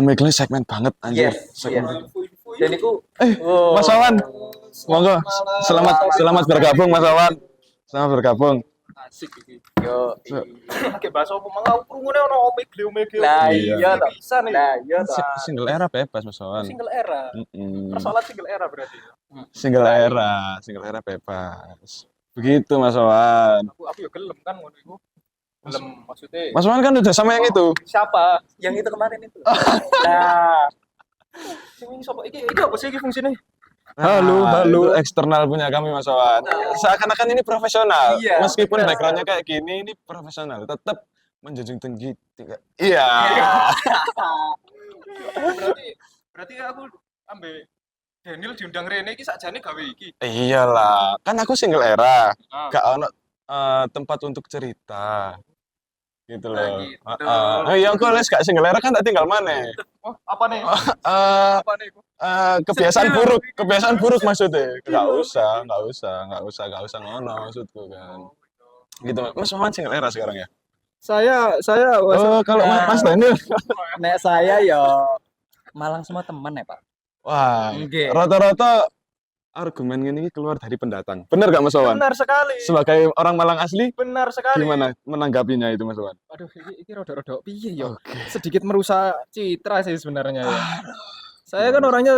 Omegle segmen banget anjir. Yes, Segmen. yes. Dan itu Mas Wawan, monggo. Selamat bergabung Mas Wawan. Selamat bergabung. Asik iki. yo Oke, bahasa apa mau krungune ono Omegle. lah Iya. iya toh. Bisa nih. Lah iya toh. Single era bebas Mas Wawan. Single era. Mm-mm. Persoalan single era berarti. Single era bebas. Begitu Mas Wawan. Aku yo gelem kan ngono iku. Gelem maksudnya Mas Wawan kan udah sama yang itu. siapa? Yang itu kemarin itu. Nah, Sing sapa iki apa sih iki fungsine? Itu eksternal punya kami Mas Wawan. Seakan-akan ini profesional. Iya, Meskipun benar. backgroundnya kayak gini, ini profesional. Tetap menjunjung tinggi. Iya. Berarti aku ambek Daniel diundang Rene iki sakjane gawe iki. Iyalah, kan aku single era. Ah. Gak ono tempat untuk cerita. Gitu loh. Nah, gitu. Iya, aku les gak single era kan tak tinggal mana? Oh, apa nih? Eh, Apa nih? kebiasaan buruk maksudnya. Gak usah ngono maksudku kan. Gitu. Mas Wawan single era sekarang ya? Saya Oh, kalau Mas Daniel. nek saya yo Malang semua teman ya, Pak. Wah, Nggih. rata-rata argumen ini keluar dari pendatang. Benar gak Mas Wawan? benar sekali. Sebagai orang Malang asli, Benar sekali. gimana menanggapinya itu Mas Wawan? Aduh, iki rada-rada piye yo? Sedikit merusak citra sih sebenarnya ya. Saya kan orangnya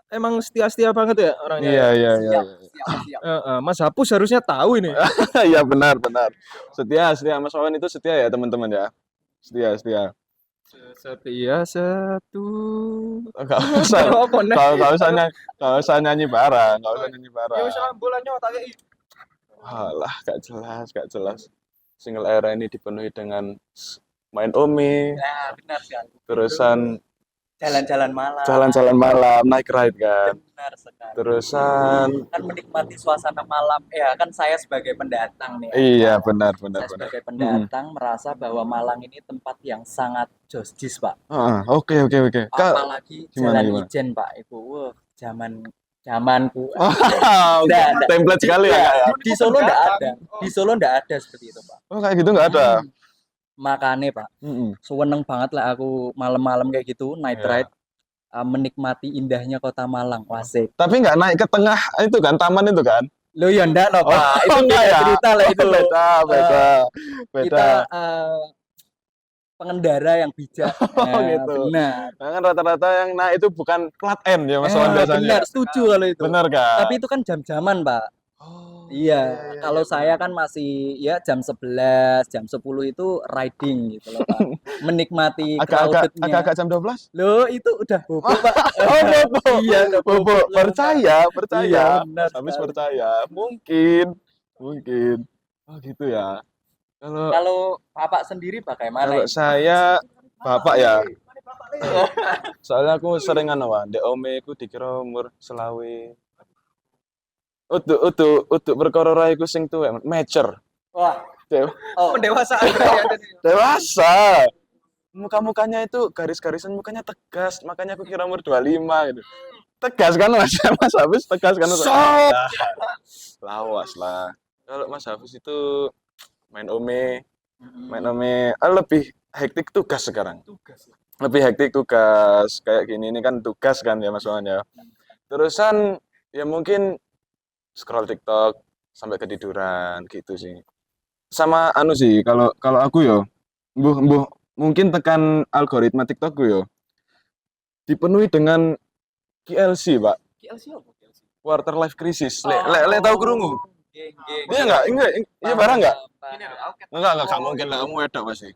emang setia-setia banget ya orangnya. Iya. Siap. Mas Hapus harusnya tahu ini. Iya benar. Setia Mas Wawan itu setia ya teman-teman ya. Setia. Setia satu. Gak usah. Apa nih? Gak usah nyanyi bareng. Ya wis ambulannya tak kei. Alah, gak jelas. Single era ini dipenuhi dengan main Ome, Nah, benar sekali. terusan Jalan-jalan malam. jalan-jalan malam, naik ride kan. Benar sekali. Terusan Kan menikmati suasana malam. Ya, kan saya sebagai pendatang nih. iya benar. Saya sebagai pendatang merasa bahwa Malang ini tempat yang sangat josjis, Pak. Oke. Apalagi gimana? Jalan Ijen, Pak. Itu zamanku. Oke. Template sekali ya, Kak, ya. Di Solo enggak ada. Di Solo enggak ada seperti itu, Pak. Oh, kayak gitu nggak ada. Makanya, Pak, seneng banget lah aku malam-malam kayak gitu, night Iya. ride, menikmati indahnya kota Malang. Wasik. Tapi nggak naik ke tengah itu kan, taman itu kan? Lo ya enggak loh, Pak. Itu enggak beda ya? cerita lah itu. Beda. Kita pengendara yang bijak. Oh, gitu. Benar. Nah, kan rata-rata yang naik itu bukan plat M ya Mas Wawan biasanya. Benar, setuju kalau itu. Benar kan? Tapi itu kan jam-jaman, Pak. Oh, Iya, kalau saya kan masih ya jam 11, jam 10 itu riding gitu loh, Pak. Menikmati crowdednya. agak-agak jam 12? Loh, itu udah bobo, Pak. Oh, bobo. Iya, udah Bobo, percaya. Iya, benar Habis sekali. percaya. Mungkin. Oh, gitu ya. Kalau Bapak sendiri bagaimana? Kalau saya bapak ya. Soalnya aku sering Dek Ome aku dikira umur selawe. Untuk perkara rai ku sing tuwek, mature. Wah, Pendewasaan Dewasa. Muka-mukanya itu garis-garisan mukanya tegas, makanya aku kira umur 25 gitu. Tegas kan Mas Hafiz tegas kan. Lawas lah. Kalau Mas Hafiz itu main Ome lebih hektik tugas sekarang. Lebih hektik tugas kayak gini ini kan tugas kan ya Mas Wawan ya. Terusan ya mungkin scroll TikTok sampai ketiduran gitu sih. Sama sih kalau aku yo mbuh mungkin tekan algoritma TikTokku yo dipenuhi dengan KLC, Pak. KLC apa? Quarter life crisis. Lek tahu krungu. Iya enggak? Iya barang enggak? Ini loh, aku Enggak mungkin lah kamu wedok pasti.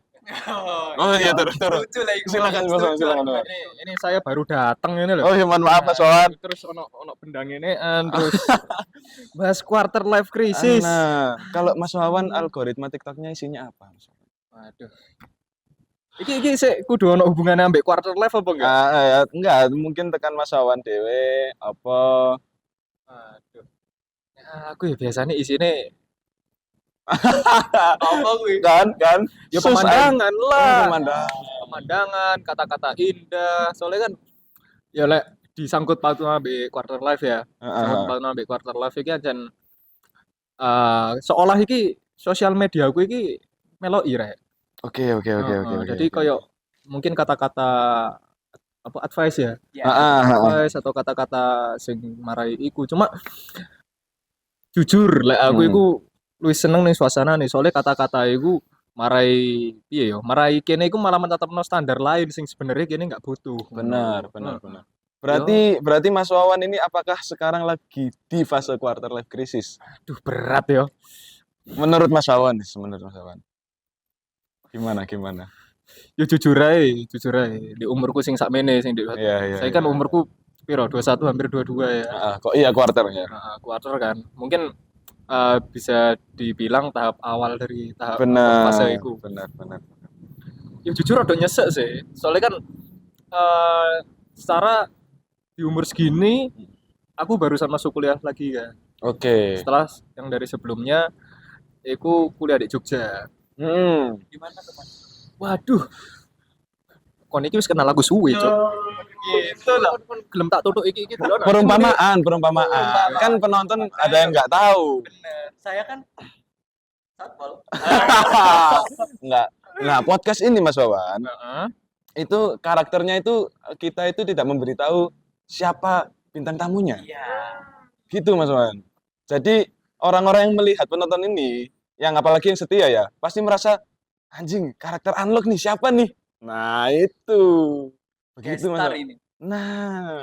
Oh iya terus. Silakan Mas Wawan, silakan. Mas. Ini saya baru datang ini loh. Oh iya mohon maaf Mas Wawan. Terus ono bendang ini terus bahas quarter life crisis. Nah, kalau Mas Wawan algoritma TikToknya isinya apa? Mas Wawan? Waduh. Iki sik kudu ono hubungannya ambek quarter life apa enggak? Ya, enggak, mungkin tekan Mas Wawan dhewe apa Aduh. Ya, aku ya biasanya isine apa gue? kan ya Sus, pemandangan lah. pemandangan. Kata-kata indah. Soalnya kan ya lek disangkut pautna ambek quarter life ya. Sangkut pautna ambek quarter life iki ajan seolah iki sosial media aku iki meloki rek. Oke. Jadi kayak mungkin kata-kata apa advice ya. Ya. Advice atau kata-kata sing marai iku. Cuma jujur lek aku iku luwih seneng ning suasana nih soalnya kata-kata iku marai piye yo marai kene iku malah menetapno standar lain sing sebenarnya kene nggak butuh. Benar. Berarti Mas Wawan ini apakah sekarang lagi di fase quarter life crisis? Aduh berat yo. Menurut Mas Wawan. Gimana? Yo jujur ae di umurku sing sakmene sing di Iya. saya kan umurku piro 21 hampir 22 ya. Kok iya quarternya? Quarter kan. Mungkin bisa dibilang tahap awal dari tahap Benar. fase itu. Benar. Ya jujur ada nyesek sih. Soalnya kan secara di umur segini aku barusan masuk kuliah lagi kan. Oke. Setelah yang dari sebelumnya aku kuliah di Jogja. Gimana tuh Mas? Waduh. Kon iki wis kenal aku suwe, Cuk. Gitu lah. Gelem tak tutuk iki delok. Perumpamaan. Kan penonton ada yang nggak tahu. Bener. Saya kan satpol. Enggak. Nah, podcast ini Mas Wawan, Heeh. itu karakternya itu kita itu tidak memberitahu siapa bintang tamunya. Iya. Gitu Mas Wawan. Jadi orang-orang yang melihat penonton ini, yang apalagi yang setia ya, pasti merasa anjing, karakter unlock nih siapa nih? Nah, itu. Begitu Mas Gestar Wawan. ini. Nah,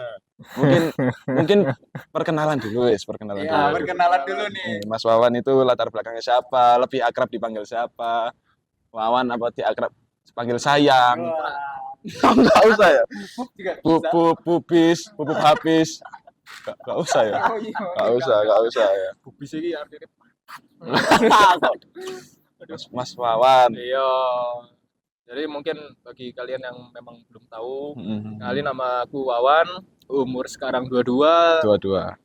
mungkin perkenalan dulu. Ya, perkenalan dulu nih. Mas Wawan itu latar belakangnya siapa, lebih akrab dipanggil siapa? Wawan apa akrab dipanggil sayang? Enggak usah ya. Pupis, pupuk habis. Enggak usah ya. Enggak usah ya. Bubis iki artine. Mas Wawan. Iya. Jadi mungkin bagi kalian yang memang belum tahu, kali nama aku Wawan, umur sekarang 22, Dua.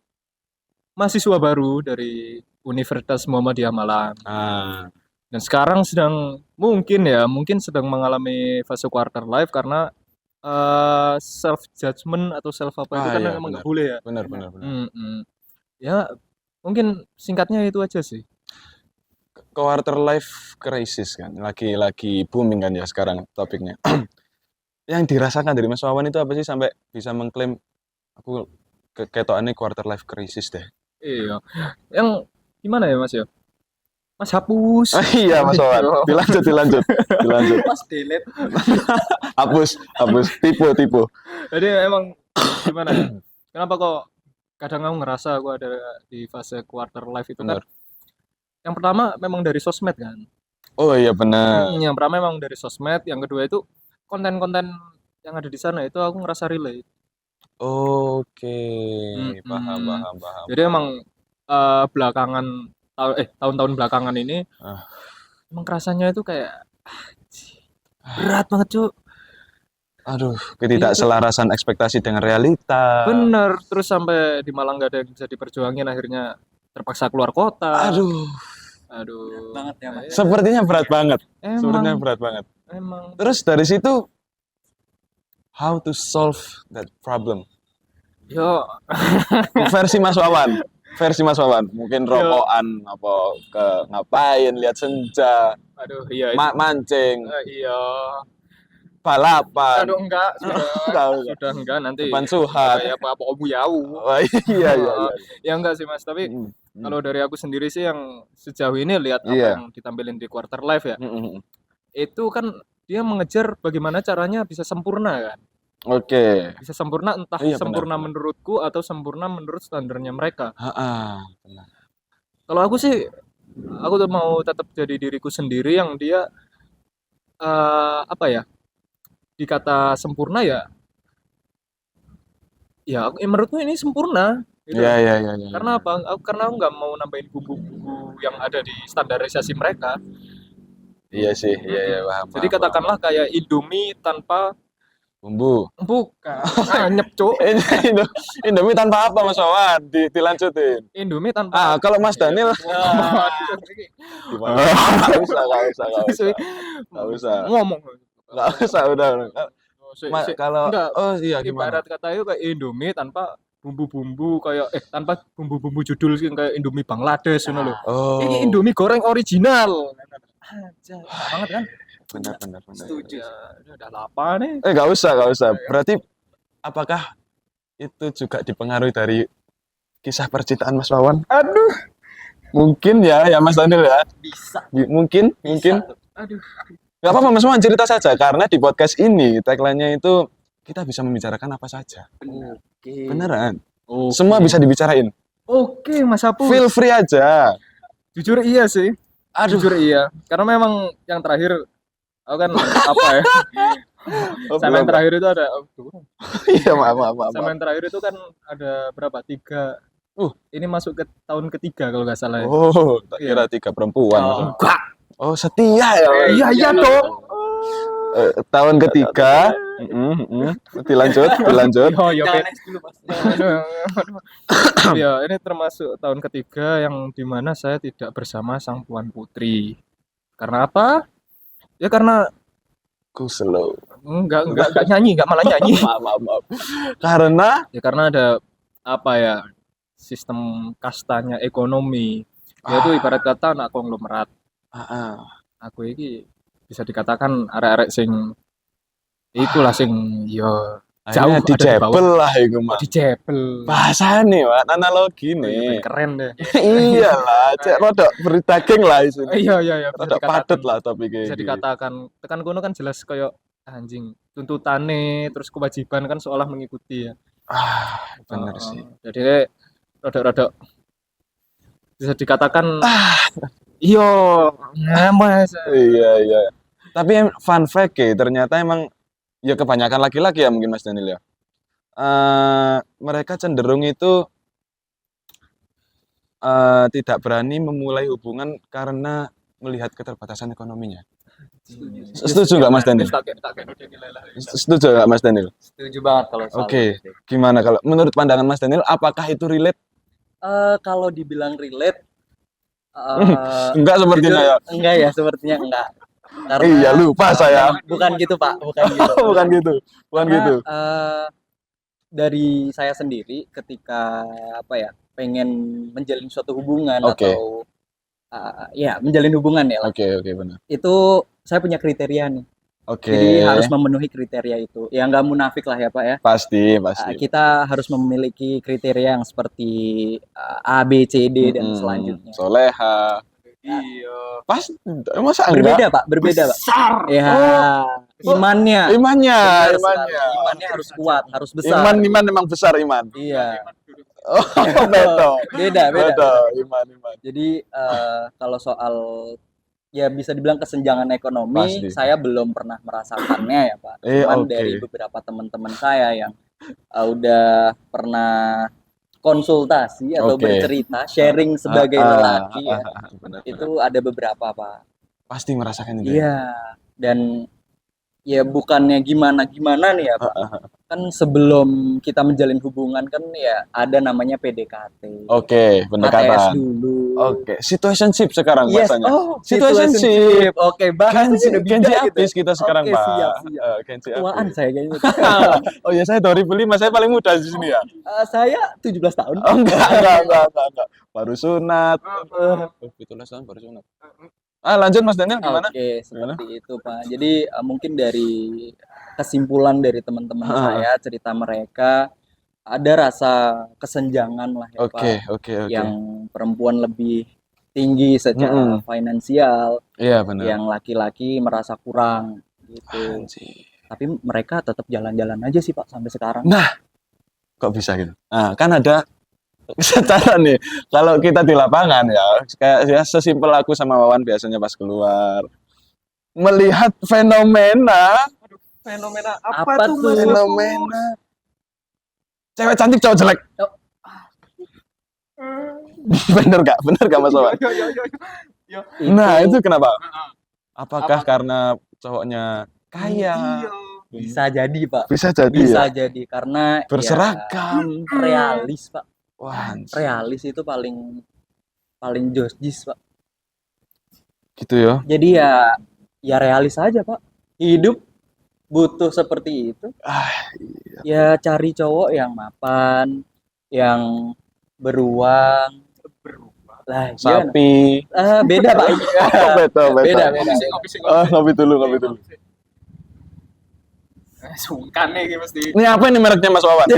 mahasiswa baru dari Universitas Muhammadiyah Malang. Dan sekarang mungkin sedang mengalami fase quarter life karena self judgment atau self apa itu kan iya, memang benar. nggak boleh ya. Benar. Ya mungkin singkatnya itu aja sih. Quarter life crisis kan, lagi booming kan ya sekarang topiknya. Yang dirasakan dari Mas Wawan itu apa sih sampai bisa mengklaim aku ketokannya quarter life crisis deh? Iya. Yang gimana ya Mas ya? Mas hapus. Iya Mas Wawan. Dilanjut. Mas delete. Hapus. Tipe. Jadi emang gimana ya? Kenapa kok kadang aku ngerasa aku ada di fase quarter life itu kan? Benar. Yang pertama memang dari sosmed kan. Oh iya benar. Yang pertama memang dari sosmed, yang kedua itu konten-konten yang ada di sana itu aku ngerasa relate. Oke, paham. Jadi emang tahun-tahun belakangan ini emang rasanya itu kayak berat banget Cuk. Aduh, ketidakselarasan ekspektasi dengan realita. Bener, terus sampai di Malang gak ada yang bisa diperjuangin akhirnya terpaksa keluar kota. Aduh. Berat banget ya Mas. Sepertinya berat banget. Emang. Terus dari situ how to solve that problem? Yo, Versi Mas Wawan. Mungkin rokokan apa ngapain, lihat senja, aduh iya. mancing, Iya. balapan. Aduh enggak, sudah enggak nanti. Depan Suhat. Ya apa kamu yau. Oh, iya. Ya enggak sih Mas, tapi kalau dari aku sendiri sih yang sejauh ini lihat apa yang ditampilin di quarter life ya. Itu kan dia mengejar bagaimana caranya bisa sempurna kan. Oke. Bisa sempurna entah sempurna benar. Menurutku atau sempurna menurut standarnya mereka. Benar. Kalau aku sih aku tuh mau tetap jadi diriku sendiri yang dia apa ya? Dikata sempurna ya menurutku ini sempurna gitu. Iya. Karena apa? Karena aku nggak mau nambahin bumbu-bumbu yang ada di standarisasi mereka. Iya sih, iya paham. Jadi katakanlah kayak Indomie tanpa bumbu. Bukan. Anyep, Cuk. Indomie tanpa apa Mas Wawan? Dilanjutin. Indomie tanpa kalau Mas Daniel gimana? Enggak usah. Ngomong. Enggak usah udah. Kalau iya gimana? Ibarat kata itu kayak Indomie tanpa bumbu-bumbu kayak tanpa bumbu-bumbu judul sing kayak Indomie Bangladesh ngono lho. Ini Indomie goreng original. Aja banget kan? Benar. Setuju. Udah lapar nih. Enggak usah. Berarti apakah itu juga dipengaruhi dari kisah percintaan Mas Wawan? Aduh, mungkin ya Mas Daniel ya. Bisa. Mungkin. Aduh. Gak apa-apa Mas Wawan, cerita saja karena di podcast ini tagline-nya itu kita bisa membicarakan apa saja. Oke. Beneran. Oke. Semua bisa dibicarain. Oke, Mas Apus. Feel free aja. Jujur iya sih. Aduh. Jujur iya. Karena memang yang terakhir aku kan apa ya? Sama yang terakhir itu ada Iya, maaf. sama yang terakhir itu kan ada berapa? 3. Ini masuk ke tahun ketiga kalau nggak salah ya. Oh, tak kira 3 perempuan. Enggak. Oh, setia ya. Iya dong. Tahun ketiga. Dilanjut. Yo, Jangan next dulu, Mas. Ya, ini termasuk tahun ketiga yang dimana saya tidak bersama sang Puan Putri. Karena apa? Ya karena Ku slow. enggak nyanyi, enggak malah nyanyi. Maaf. Karena Ya karena ada apa ya? Sistem kastanya ekonomi. Yaitu ibarat kata anak konglomerat. Aku ini bisa dikatakan arek-arek sing ikulah sing yo jauh akhirnya dijebel lah iku mah. dijebel. Bahasane, Pak, analogi Iya, nih. keren deh. Iyalah, cek rodok berdaging lah isine. Iya, bisa Rodok dikatakan. padet lah topiknya. Bisa dikatakan tekan kono kan jelas kayak anjing tuntutane terus kewajiban kan seolah mengikuti ya. Bener sih. Jadi rodok-rodok bisa dikatakan iyo ngemes. Iya. Tapi fun fact ternyata emang ya kebanyakan laki-laki ya mungkin Mas Daniel ya. Mereka cenderung itu tidak berani memulai hubungan karena melihat keterbatasan ekonominya. Setuju nggak Mas Daniel? Setuju nggak Mas Daniel? Setuju banget kalau soal Oke. itu. Gimana kalau menurut pandangan Mas Daniel, apakah itu relate? Kalau dibilang relate, Enggak sepertinya ya. enggak ya, sepertinya enggak. Karena Iya, lupa saya. bukan gitu Pak, bukan gitu. Bukan gitu. Karena, dari saya sendiri ketika apa ya, pengen menjalin suatu hubungan Oke. atau ya menjalin hubungan ya lah. Oke, benar. Itu saya punya kriteria nih. Oke. Jadi harus memenuhi kriteria itu. Ya nggak munafik lah ya Pak ya. Pasti. Kita harus memiliki kriteria yang seperti A, B, C, D dan selanjutnya. Soleha. Iya. Pas masa enggak? Berbeda Pak, berbeda Pak. Ya, imannya. Imannya Harus kuat, harus besar. Iman memang besar iman. Iya. Oh, beda. Iman. Jadi kalau soal ya bisa dibilang kesenjangan ekonomi, Pasti. saya belum pernah merasakannya ya Pak. Cuman dari beberapa teman-teman saya yang udah pernah konsultasi atau bercerita, sharing sebagai lelaki ya. Benar. Itu ada beberapa Pak. Pasti merasakan itu. Iya. Dan ya bukannya gimana nih ya Pak. Kan sebelum kita menjalin hubungan kan ya ada namanya PDKT. Oke, ATS pendekatan. dulu. Oke, situationship sekarang Yes, bahasanya. situationship. Oke, bahasanya udah beda Genji gitu. habis kita sekarang, Oke, Pak. siap. Genji Ketuaan habis. saya kayaknya. Oh iya, saya 2005, saya paling muda di sini ya. Saya 17 tahun. Oh, enggak. Baru sunat. 17 tahun baru sunat. Lanjut Mas Daniel gimana? Oke, seperti itu Pak. Jadi mungkin dari kesimpulan dari teman-teman saya, cerita mereka ada rasa kesenjangan lah ya Pak. Oke. Yang perempuan lebih tinggi secara finansial, Iya, benar. yang laki-laki merasa kurang gitu. Anjir. Tapi mereka tetap jalan-jalan aja sih Pak sampai sekarang. Nah, kok bisa gitu? Nah, kan ada secara nih, kalau kita di lapangan ya, kayak ya sesimpel aku sama Wawan biasanya pas keluar melihat fenomena Apa tuh? fenomena cewek cantik cowok jelek. Bener gak Mas Wawan? Nah, itu kenapa? Apakah karena cowoknya kaya? Bisa jadi Pak. Bisa jadi Bisa ya? jadi karena Berseragam. ya, realis Pak. Wah, anjir. Realis itu paling josjis Pak. Gitu ya. Jadi ya realis aja Pak. Hidup butuh seperti itu. Ya cari cowok yang mapan, yang beruang. Lah, gimana? Sapi. Beda Pak. Betul. Beda. Ngopi dulu. Sungkan nih mesti. Ini apa ini mereknya Mas Wawan?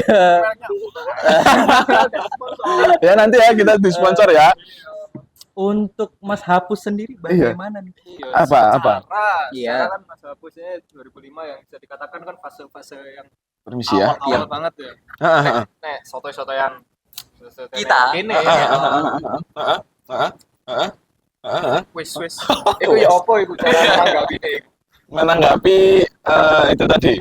Ya nanti ya kita disponsor ya. Untuk Mas Hapus sendiri bagaimana nih? Apa? Iya. Sekarang kan Mas Hapusnya 2005 yang bisa dikatakan kan fase-fase yang Permisi ya. awal banget ya. Nek soto-sotoyan Kita. Ini. Wis. Iku ya apa iku cara menanggapi ini? Menanggapi itu tadi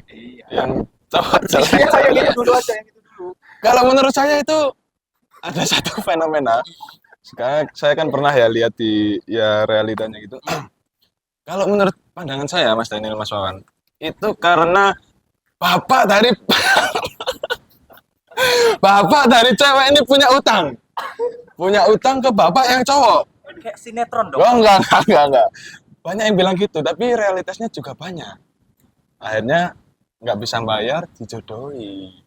yang cowok jelek. Yang itu dulu aja, yang itu dulu. Kalau menurut saya itu ada satu fenomena. Sekarang saya kan pernah ya lihat di ya realitanya gitu. Kalau menurut pandangan saya Mas Daniel Mas Wawan, itu karena bapak dari bapak dari cewek ini punya utang. Punya utang ke bapak yang cowok. Kayak sinetron dong. Oh enggak. Banyak yang bilang gitu, tapi realitasnya juga banyak. Akhirnya nggak bisa bayar, dijodohi.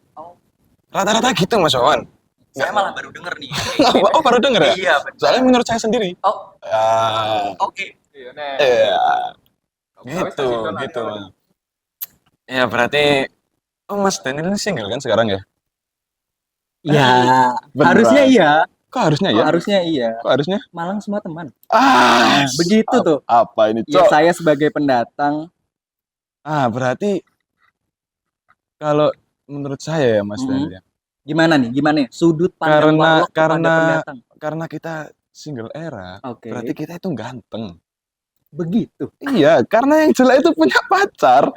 Rata-rata gitu Mas Wawan. Saya malah baru denger nih. Oh baru denger ya? Iya, benar. Soalnya menurut saya sendiri. Oh, oke. Iya, Nek. Iya. Gitu. Ya berarti Mas Daniel ini single kan sekarang ya? Ya, Beneran. harusnya iya. Kok harusnya ya? Harusnya iya. Kok harusnya? Malang semua teman. Begitu tuh. Apa ini, Ya Cok? saya sebagai pendatang. Berarti kalau menurut saya ya Mas Daniel ya. Gimana nih? Sudut pandang Warlock kepada pendatang. Karena kita single era, Oke. berarti kita itu ganteng. Begitu. Iya, karena yang jelek itu punya pacar.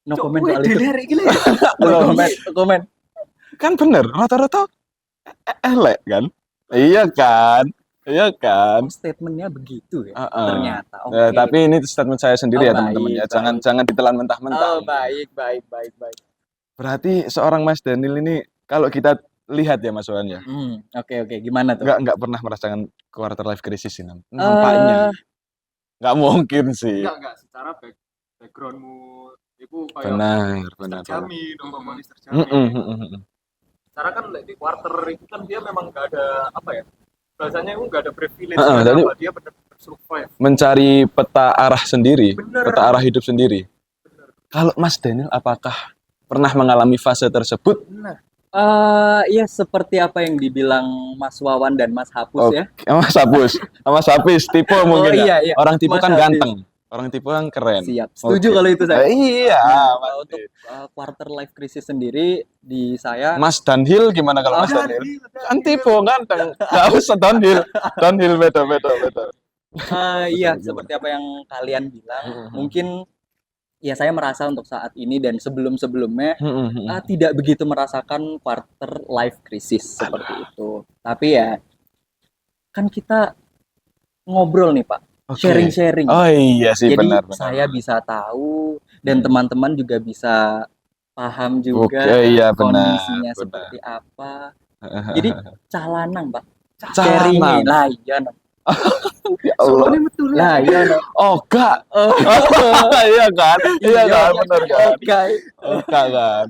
No comment soal itu. Loh, No comment. kan bener, rata-rata elek kan? Iya kan? Statementnya begitu ya. Ternyata. Ya, tapi ini statement saya sendiri ya baik, teman-teman ya. baik. Jangan ditelan mentah-mentah. Oh, baik. Berarti seorang Mas Daniel ini kalau kita lihat ya Mas Wawan ya, Oke. Gimana tuh? nggak pernah merasakan quarter life crisis ini nampaknya. Nggak mungkin sih. Enggak, secara backgroundmu itu kayak Benar. terjamin, otomatis terjamin. Mm-mm. Cara kan di quarter itu kan dia memang nggak ada apa ya, bahasanya itu nggak ada privilege, jadi dia benar-benar survive. Mencari peta arah sendiri, Bener. peta arah hidup sendiri. Kalau Mas Daniel apakah pernah mengalami fase tersebut? Benar. Iya seperti apa yang dibilang Mas Wawan dan Mas Hapus ya. Mas Hapus, tipe mungkin ya. Iya. Orang tipe Mas kan Hapus. ganteng, orang tipe kan keren. Setuju kalau itu saya. Iya. Untuk quarter life crisis sendiri di saya. Mas Danhil gimana kalau Mas Danhil? Kan tipe ganteng, nggak usah Danhil beda. Iya seperti apa yang kalian bilang. Mungkin ya saya merasa untuk saat ini dan sebelumnya tidak begitu merasakan quarter life crisis seperti itu. Tapi ya kan kita ngobrol nih Pak, sharing. Oh iya sih, jadi benar. Saya bisa tahu dan teman-teman juga bisa paham juga iya, kondisinya benar. seperti apa. Jadi calanang Pak, Sharing lah iya. Ya Allah. Lah iya. Enggak. Iya kan? Benar kan? Oke. Kan.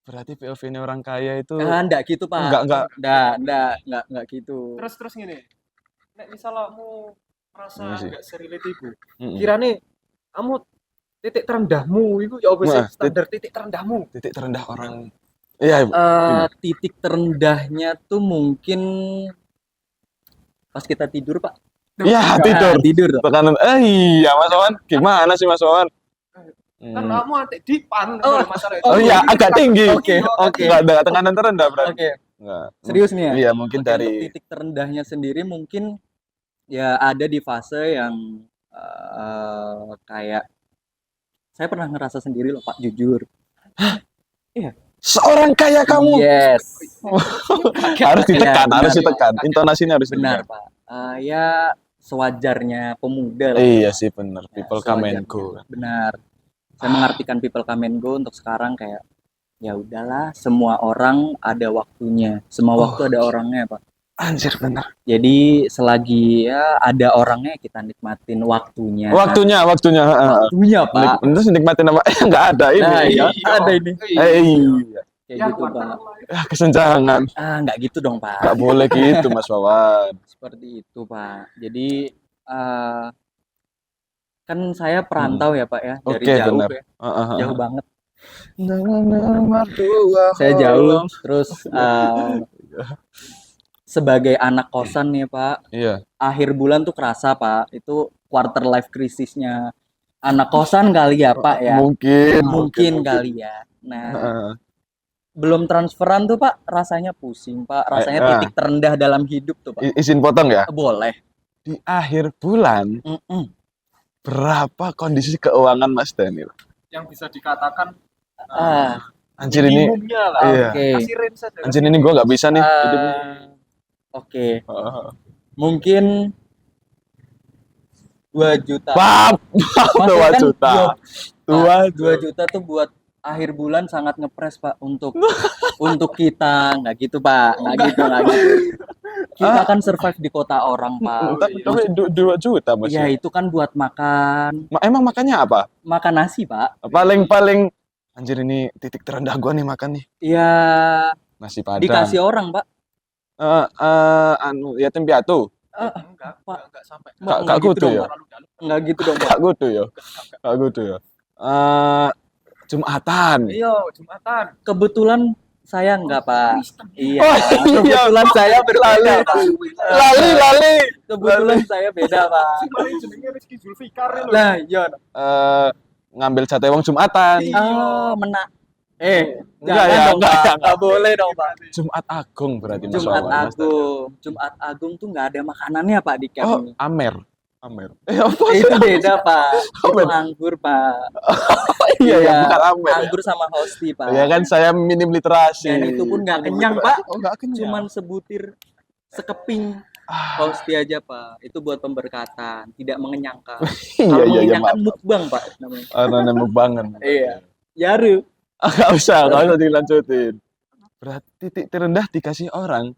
Berarti POV ini orang kaya itu Enggak gitu, Pak. Enggak gitu. Terus gini. Nek misalnya kamu merasa enggak serelate iku. Kirane kamu titik terendahmu itu ya apa sih standar titik terendahmu? Titik terendah orang. Iya. Titik terendahnya tuh mungkin pas kita tidur, Pak. Iya, tidur. Tekanan. Iya, Mas Wawan. Gimana sih Mas Wawan? Kan kamu antek dipan masalah itu. Oh iya, agak tinggi. Oke. Enggak ada tekanan terendah berarti. Oke. Enggak. Serius nih ya? Iya, mungkin Untuk dari titik terendahnya sendiri mungkin ya ada di fase yang kayak saya pernah ngerasa sendiri loh Pak, jujur. Iya. Seorang kaya kamu. Yes. harus ditekan. Benar. Intonasinya harus benar, ditekan. Pak. Ya sewajarnya pemuda lah. Iya sih benar. People come and go. Benar. Saya mengartikan people come and go untuk sekarang kayak ya udahlah, semua orang ada waktunya. Semua waktu ada orangnya, Pak. Anjir benar. Jadi selagi ya ada orangnya kita nikmatin waktunya. Waktunya, Pak. Terus nikmatin apa? Enggak ada ini. Nah, iya, ada ini. Iya. Kayak gitu, Pak. Kesenjangan. Enggak gitu dong, Pak. Enggak boleh gitu, Mas Wawan. Seperti itu, Pak. Jadi kan saya perantau ya, Pak ya, dari jauh benar. ya. Jauh banget. Nomor dua. Saya jauh terus sebagai anak kosan nih Pak, Iya. akhir bulan tuh kerasa Pak, itu quarter life krisisnya anak kosan kali ya Pak ya. Mungkin kali ya. Nah, Heeh. belum transferan tuh Pak, rasanya pusing Pak, rasanya titik terendah dalam hidup tuh Pak. Izin potong ya. Boleh. Di akhir bulan berapa kondisi keuangan Mas Daniel? Yang bisa dikatakan Anjir ini. minimumnya lah. Iya. Oke. Kasih range aja. Anjir ini gua nggak bisa nih hidupnya. Oke. Heeh. Mungkin 2 juta. Bab, 2 Maksudnya kan juta. 2 juta tuh buat akhir bulan sangat ngepres Pak untuk kita, nggak gitu Pak, nggak gitu. Kita kan survive di kota orang Pak. Tapi 2 juta Mas. Ya itu kan buat makan Emang makannya apa? nasi Pak. Paling anjir ini titik terendah gua nih makan nih. Ya Nasi Padang. dikasih orang Pak. Yatim piatu. Enggak sampai. Kak gitu kudu dong, ya. Pak. Nggak gitu dong Pak. Kak kudu ya. Jumatan. Iya, Jumatan. Kebetulan saya enggak Pak. Iya. Oh, iya. Kebetulan saya berbeda Pak. Lali. Kebetulan saya beda Pak. Jenenge Rizky Zulfikar lho. Nah, iya. Ngambil sate wong Jumatan. Menak. Enggak Jangan ya, dong, enggak Pak. ya, Nggak boleh dong Pak. Jumat Agung berarti Mas Jumat Wawan, Mas Agung. Jumat Agung tuh nggak ada makanannya Pak di camp Oh, ini. Amer. Apa sih? Itu beda Pak. Itu Amer. anggur Pak. Iya, Iya, bukan Amer. Ya? Anggur sama hosti Pak. Ya kan saya minim literasi. Dan itu pun nggak kenyang Pak. Oh, nggak kenyang. Cuman sebutir sekeping hosti aja Pak. Itu buat pemberkatan, tidak mengenyangkan. Kalau Iya, mengenyangkan maaf. mukbang Pak namanya. Nemu banget. Iya. Yaru. Nggak usah dilanjutin. Berarti titik terendah dikasih orang.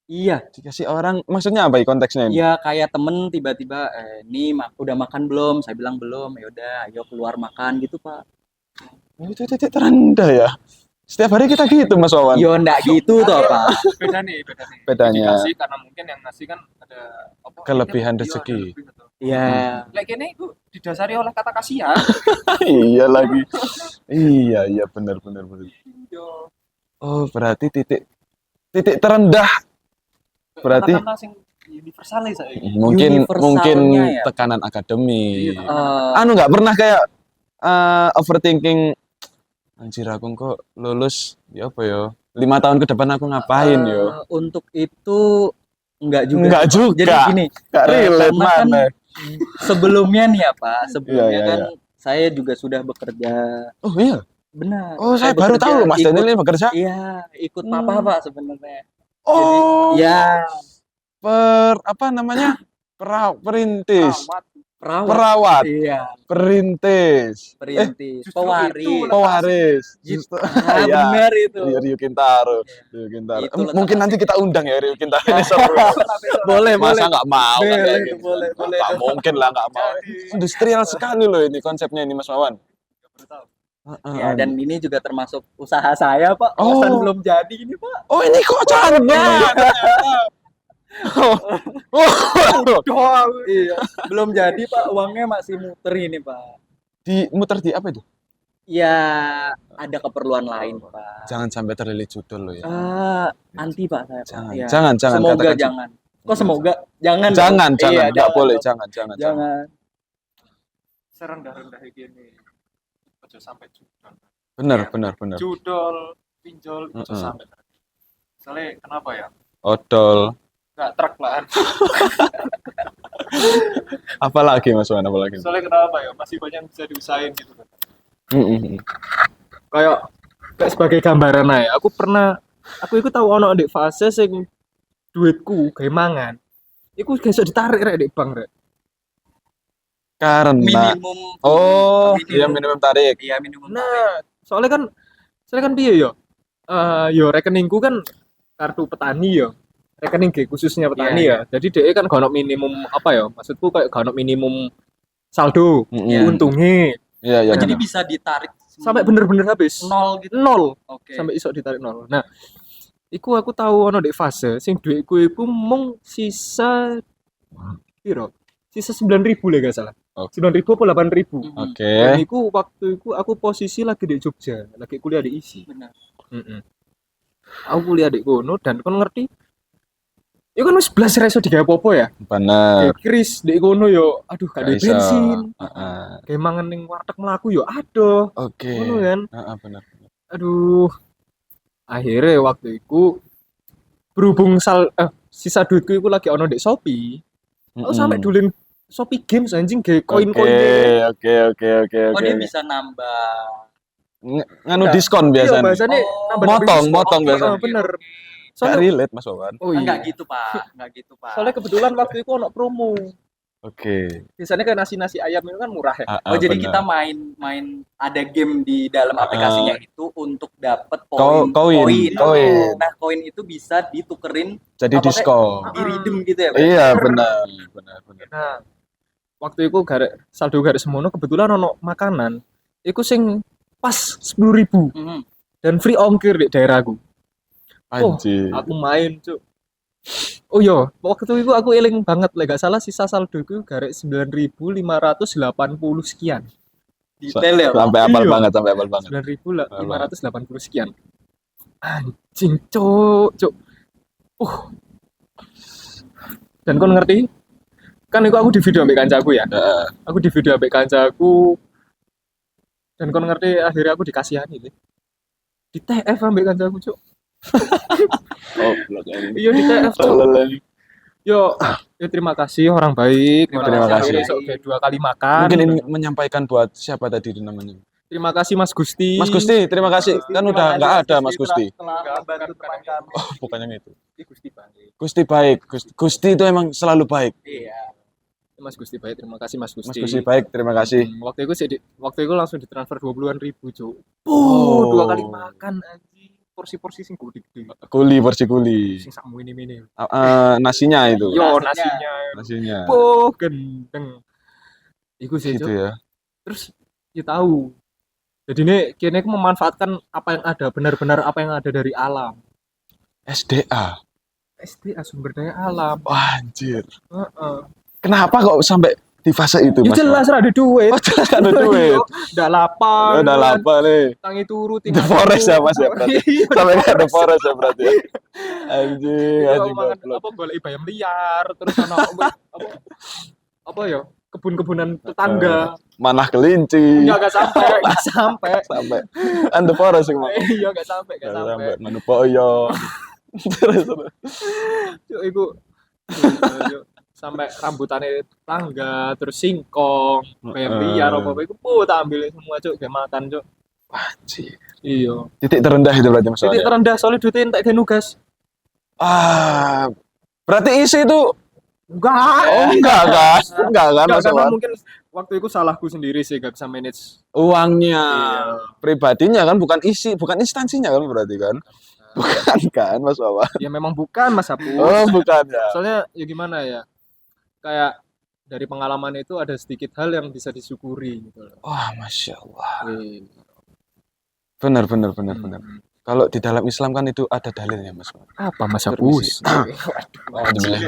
Iya. Dikasih orang, maksudnya apa konteksnya ini? Iya, kayak temen tiba-tiba, ini udah makan belum? Saya bilang belum. Ya udah, ayo keluar makan gitu Pak. Oh, itu titik terendah ya. Setiap hari kita gitu Mas Wawan. Yo ndak gitu toh Pak. Beda nih. Bedanya. Dikasih karena mungkin yang ngasih kan ada apa? Kelebihan Iya, rezeki. ada lebih, betul. Iya. Kayak gini itu didasari oleh kata kasihan. Iya lagi. Iya benar. Oh, berarti titik terendah. Berarti Katakanlah sing universal saya. mungkin Universalnya ya. tekanan akademik. Iya. Nggak pernah kayak overthinking. Anjir aku kok lulus ya apa ya? 5 tahun ke depan aku ngapain yo? Untuk itu enggak juga. Enggak juga. Jadi gini, Nggak relate karena kan mana? sebelumnya nih ya Pak, sebelumnya Iya, kan saya juga sudah bekerja. Oh iya. Benar. Oh, saya baru bekerja, tahu loh Mas Daniel ini bekerja. Iya, ikut papa Pak sebenarnya. Oh. Ya, Apa namanya? Perintis. perawat. Perawat. Iya, Perintis. perintis, justru pewaris. itu Pewaris. Gitu. Iya. Benar itu. Rio Kintaro. Rio Kintaro. Itu Mungkin nanti kita undang ya Rio Kintaro ini seru. Boleh, boleh. Masa nggak mau kan Boleh, kayak gitu? boleh. Nggak mungkin lah nggak mau. Industrial sekali loh ini konsepnya ini Mas Wawan. Ya, dan ini juga termasuk usaha saya Pak. Oh. Kosan belum jadi ini Pak. Oh ini kocannya. Iya, belum jadi Pak. Uangnya masih muter ini Pak. Muter di apa itu? Ya, ada keperluan lain Pak. Jangan sampai terlilit judul loh ya. Anti Pak saya Pak. Jangan, Ya. jangan Semoga katakan jangan. Kok semoga? Jangan. Jangan, dong. Iya, nggak boleh, dong. jangan. Jangan. Serendah-rendah gini. Ojo sampai judol. Benar. Judol, pinjol itu Mm-mm. sampai. Soalnya kenapa ya? Odol. Enggak truk lah. Apalagi Mas Wan, apalagi? Soalnya kenapa ya? Masih banyak yang bisa diusahain gitu kan. Kayak sebagai gambaran aja, aku itu tahu ono di fase sing duitku gawe mangan. Iku gak iso ditarik rek di bank rek. Karena Minimum. iya minimum tarik. Iya, minimum. Nah, soalnya kan piye ya? Yo rekeningku kan kartu petani ya. Rekening G khususnya petani Iya, ya. Jadi DE kan gak ono minimum apa ya? Maksudku kayak gak ono minimum saldo, Mm-mm. untungnya Iya. Oh, jadi benar. bisa ditarik sampai bener-bener habis. nol gitu. Nol. Oke. Sampai iso ditarik nol. Nah, iku aku tahu ono di fase sing duitku iku mung sisa piro? Sisa 9.000 lah gak salah. Oh. 9.000 apa 8.000. Oke. Dan iku waktu iku aku posisi lagi di Jogja, lagi kuliah di ISI. Benar. Aku kuliah di kono dan kon ngerti. Ya kan wis blas reso digawe apa ya? Bener. Kayak Kris di kono yo, aduh gak ada Gak iso. bensin. Heeh. Kayak mangan ning warteg mlaku yo aduh. Oke. Ngono kan. Heeh, bener. Aduh. Akhirnya waktu itu berhubung sisa duitku itu lagi ono di Shopee. Aku sampai dulin Shopee Games anjing kayak koin-koinnya. Oke. Oh, dia bisa nambah. Nganu Enggak. diskon Iya, biasanya. bahasanya Oh. nambah Motong diskon. biasanya. Bener. Gak Soalnya, relate Mas Wawan. oh iya. Enggak gitu, Pak. Enggak gitu, Pak. Soalnya kebetulan waktu itu ono promo. Oke. Biasanya kayak nasi ayam itu kan murah ya. Oh, jadi bener. kita main ada game di dalam aplikasinya itu untuk dapat Koin. koin. Nah, koin itu bisa ditukerin Jadi apa diskon. di redeem gitu ya, Pak? Iya, benar. Nah, waktu itu saldo garis semono kebetulan ono makanan. Iku sing pas 10.000 Mhm. dan free ongkir di daerahku. Anjir. Aku main, Cuk. Oh iya, waktu itu aku eling banget, lek gak salah sisa saldoku garek 9.580 sekian. Detail ya, Pak? Sampai apal Iya. banget. 9.580 sekian. Anjing, Cuk. Dan kon ngerti? Kan itu aku di video ambek kancaku ya. Heeh. Aku di video ambek kancaku. Dan kon ngerti akhirnya aku dikasihani nih. Di TF ambek kancaku, Cuk. Oh, blok ini. Iya di TF, Cuk. Yo, terima kasih orang baik. Terima kasih. Besok kayak 2 kali makan. Mungkin ini menyampaikan buat siapa tadi namanya? Terima kasih Mas Gusti. Mas Gusti, terima kasih. Kan udah nggak ada Mas Gusti. Telah membantu teman kami. Oh, bukannya itu. Gusti baik. Gusti baik. Gusti itu emang selalu baik. Iya. Mas Gusti baik, terima kasih Mas Gusti. Mas Gusti baik, terima kasih. Waktu itu langsung ditransfer 20-an ribu, Cuk. Oh. 2 kali makan anjing. Porsi-porsi sing gede-gede. Porsi kuli. Sing sak mini-mini. Nasinya itu. Yo, Nasinya. nasinya. Nasinya. Gendeng. Iku sih, Gitu Cuk. ya. Terus ya tahu. Jadi ini kini aku memanfaatkan apa yang ada, benar-benar apa yang ada dari alam. SDA. SDA sumber daya alam. Wah, anjir. Heeh. Kenapa kok sampai di fase itu, Ya Mas? jelas ada duit. Oh, jelas ada duit. Udah lapar. Udah lapar nih. Tangi turu The Forest ya, Mas, ya, berarti. Iya. Sampai kayak The Forest ya berarti. Ya. Anjing, Iya, anjing makan goblok. apa golek bayam liar, terus ana apa ya? Kebun-kebunan tetangga. Manah kelinci. Enggak sampai. Sampai. And The Forest sih, Mas. Iya, enggak sampai. Manu poyo. Terus. Cuk, iku sampai rambutannya tetangga, terus singkong, bayam liar apa iku tak ambil semua, Cuk, kayak makan, Cuk. Anjir. Iya. Titik terendah itu berarti Mas. Titik terendah soalnya duitnya entek ge nugas. Berarti isi itu Enggak. enggak kan? Enggak kan, Mas. Karena Wan? mungkin waktu itu salahku sendiri sih gak bisa manage. Uangnya Iya. pribadinya kan, bukan instansinya kan berarti kan? Bukan kan, Mas Wawan? Ya memang bukan Mas Apus. Oh, bukan ya. Soalnya ya gimana ya? Kayak dari pengalaman itu ada sedikit hal yang bisa disyukuri gitu loh. Wah, Masya Allah. Iya. Benar. Hmm. Kalau di dalam Islam kan itu ada dalilnya, Mas Wawan. Apa Mas Permisi. Apus? Alhamdulillah.